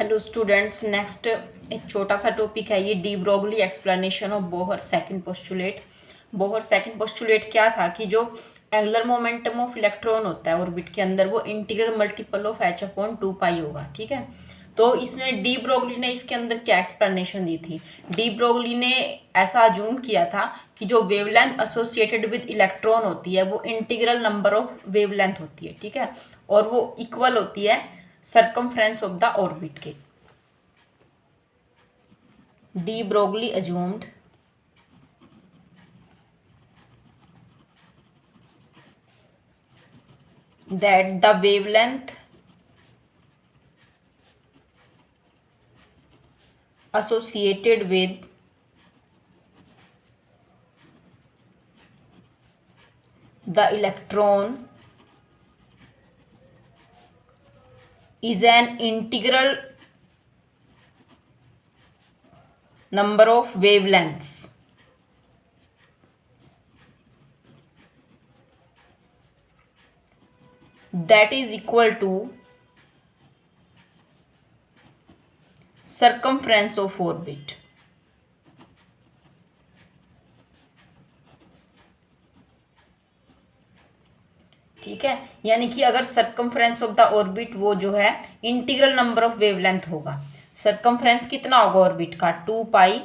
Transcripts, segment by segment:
Hello students, next एक छोटा सा टॉपिक है ये de Broglie explanation of Bohr second postulate. Bohr second postulate क्या था कि जो एंगुलर मोमेंटम ऑफ इलेक्ट्रॉन होता है ऑर्बिट के अंदर वो इंटीग्रल मल्टीपल ऑफ h/2π होगा। ठीक है, तो इसने डी ब्रोगली ने इसके अंदर क्या एक्सप्लेनेशन दी थी। डी ब्रोगली ने ऐसा अज्यूम किया था कि जो वेवलेंथ एसोसिएटेड विद इलेक्ट्रॉन होती है वो इंटीग्रल नंबर ऑफ वेवलेंथ होती है। ठीक है, और वो इक्वल होती है circumference of the orbit के। De Broglie assumed that the wavelength associated with the electron is an integral number of wavelengths that is equal to circumference of orbit। ठीक है, यानी कि अगर सर्कमफ्रेंस ऑफ द ऑर्बिट वो जो है integral number of wavelength होगा। Circumference कितना होगा ऑर्बिट का 2πr,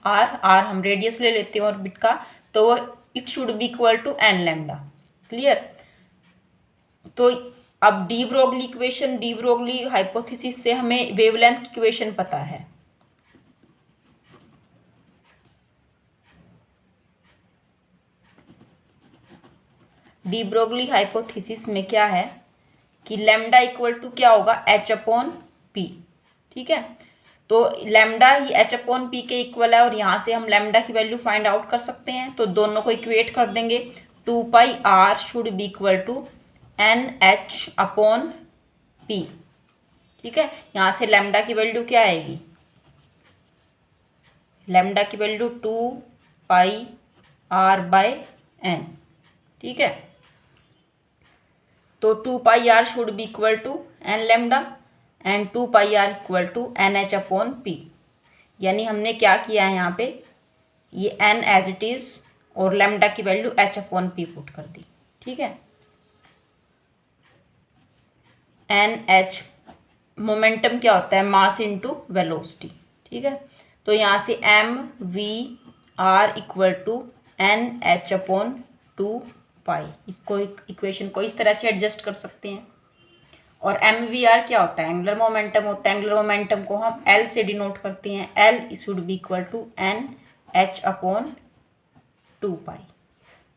आर हम रेडियस ले लेते हैं ऑर्बिट का, तो it should be equal to n lambda. Clear. तो अब de Broglie equation, de Broglie hypothesis से हमें वेवलेंथ की इक्वेशन पता है। डी ब्रोगली हाइपोथेसिस में क्या है कि लैम्डा इक्वल टू क्या होगा h/p। ठीक है, तो लैम्डा ही h/p के इक्वल है और यहाँ से हम लैम्डा की वैल्यू फाइंड आउट कर सकते हैं। तो दोनों को इक्वेट कर देंगे। 2πr should be equal to NH/p। ठीक है, यहाँ से लैम्डा की वैल्यू क्या आएगी, लैम्डा की वैल्यू 2πr/n। ठीक है, तो 2πr should be equal to n lambda and 2πr equal to NH/p। यानी हमने क्या किया है यहाँ पे, ये n एज इट इज और लैम्डा की वैल्यू h/p पुट कर दी। ठीक है, NH मोमेंटम क्या होता है, मास इनटू वेलोसिटी। ठीक है, तो यहाँ से mvr इक्वल टू NH/2π, इसको इक्वेशन को इस तरह से एडजस्ट कर सकते हैं। और mvr क्या होता है, एंगुलर मोमेंटम होता है। एंगुलर मोमेंटम को हम L से डिनोट करते हैं, L should be equal to NH/2π।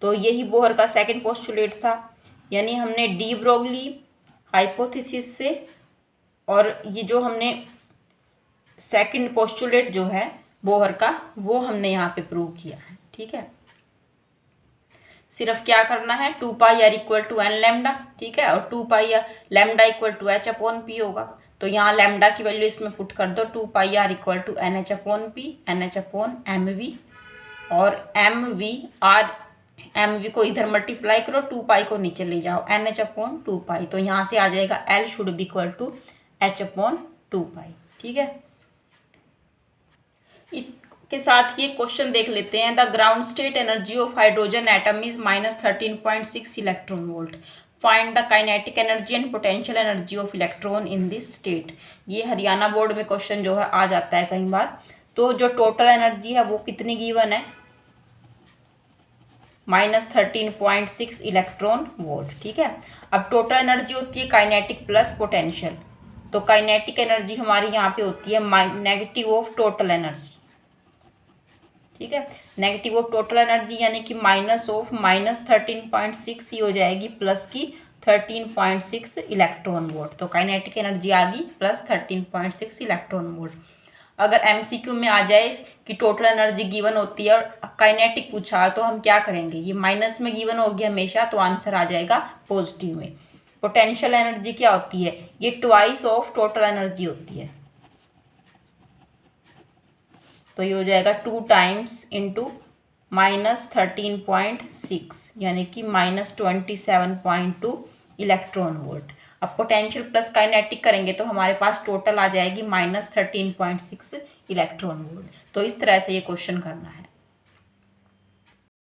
तो यही बोहर का सेकंड पोस्टुलेट था। यानी हमने डी ब्रोगली हाइपोथेसिस से और ये जो हमने सेकंड पोस्टुलेट जो है बोहर का वो हमने यहाँ पे प्रूव किया है। ठीक है, सिर्फ क्या करना है, 2πr equal to n lambda. ठीक है, और 2πr lambda equal to h/p होगा। तो यहाँ लैम्डा की वैल्यू इसमें पुट कर दो, 2πr equal to NH/p, NH/mv। और mv को इधर मल्टीप्लाई करो, 2π को नीचे ले जाओ, NH/2π। तो यहाँ से आ जाएगा L should be equal to h/2π। ठीक है, इसके साथ ये क्वेश्चन देख लेते हैं। The ground state energy of hydrogen atom is -13.6 electron volt. Find the kinetic energy and potential energy of electron in this state. ये हरियाणा बोर्ड में क्वेश्चन जो है आ जाता है कई बार। तो जो टोटल एनर्जी है वो कितनी गिवन है, -13.6 इलेक्ट्रॉन वोल्ट। ठीक है, अब टोटल एनर्जी होती है काइनेटिक प्लस पोटेंशियल। तो काइनेटिक एनर्जी हमारी यहाँ पे होती है नेगेटिव ऑफ टोटल एनर्जी। ठीक है, नेगेटिव ऑफ टोटल एनर्जी यानी कि माइनस ऑफ -13.6 ही हो जाएगी प्लस की 13.6 इलेक्ट्रॉन वोल्ट। तो काइनेटिक एनर्जी आ गई +13.6 इलेक्ट्रॉन वोल्ट। अगर MCQ में आ जाए कि टोटल एनर्जी गिवन होती है और काइनेटिक पूछा तो हम क्या करेंगे, ये माइनस में गिवन होगी हमेशा, तो आंसर आ जाएगा पॉजिटिव में। पोटेंशियल एनर्जी क्या होती है, ये ट्वाइस ऑफ टोटल एनर्जी होती है। तो ये हो जाएगा 2 टाइम्स इंटू -13.6 यानी कि -27.2 इलेक्ट्रॉन वोल्ट। अब पोटेंशियल प्लस काइनेटिक करेंगे तो हमारे पास टोटल आ जाएगी -13.6 इलेक्ट्रॉन वोल्ट। तो इस तरह से ये क्वेश्चन करना है।